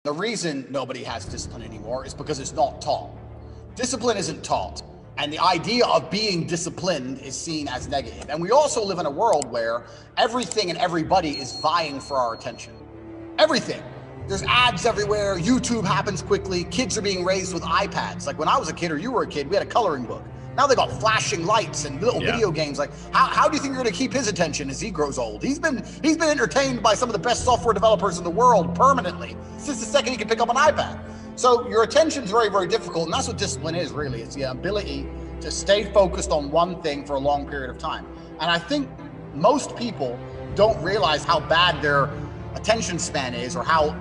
The reason nobody has discipline anymore is because it's not taught. Discipline isn't taught. And the idea of being disciplined is seen as negative. And we also live in a world where everything and everybody is vying for our attention. Everything. There's ads everywhere. YouTube happens quickly. Kids are being raised with iPads. Like when I was a kid or you were a kid, we had a coloring book. Now they got flashing lights and little video games. Like, how do you think you're going to keep his attention as he grows old? He's been entertained by some of the best software developers in the world permanently since the second he can pick up an iPad. So your attention's very, very difficult, and that's what discipline is really. It's the ability to stay focused on one thing for a long period of time. And I think most people don't realize how bad their attention span is or how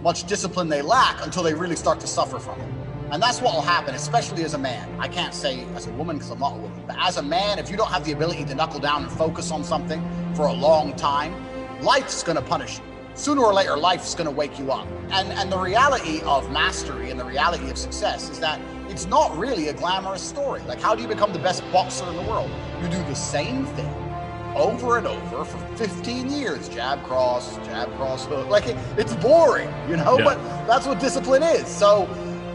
much discipline they lack until they really start to suffer from it. And that's what will happen, especially as a man. I can't say as a woman because I'm not a woman, but as a man, if you don't have the ability to knuckle down and focus on something for a long time, life's gonna punish you. Sooner or later, life's gonna wake you up. And the reality of mastery and the reality of success is that it's not really a glamorous story. Like, how do you become the best boxer in the world? You do the same thing over and over for 15 years. Jab, cross, hook. Like, it's boring, you know? Yeah. But that's what discipline is. So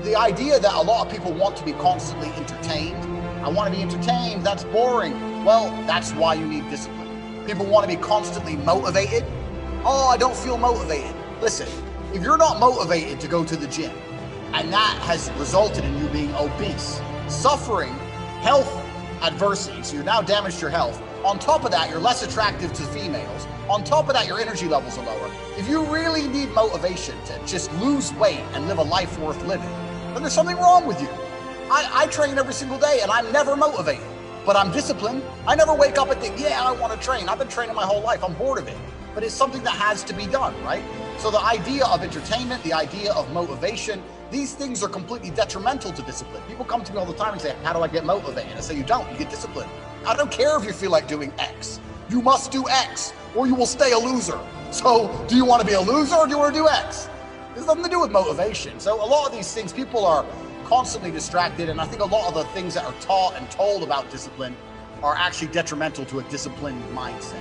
the idea that a lot of people want to be constantly entertained, I want to be entertained, that's boring. Well, that's why you need discipline. People want to be constantly motivated. Oh, I don't feel motivated. Listen, if you're not motivated to go to the gym, and that has resulted in you being obese, suffering health adversity, so you've now damaged your health. On top of that, you're less attractive to females. On top of that, your energy levels are lower. If you really need motivation to just lose weight and live a life worth living, then there's something wrong with you. I train every single day and I'm never motivated, but I'm disciplined. I never wake up and think, yeah, I want to train. I've been training my whole life. I'm bored of it, but it's something that has to be done, right? So the idea of entertainment, the idea of motivation, these things are completely detrimental to discipline. People come to me all the time and say, how do I get motivated? I say, you don't, you get disciplined. I don't care if you feel like doing X. You must do X or you will stay a loser. So do you want to be a loser or do you want to do X? There's nothing to do with motivation. So a lot of these things, people are constantly distracted. And I think a lot of the things that are taught and told about discipline are actually detrimental to a disciplined mindset.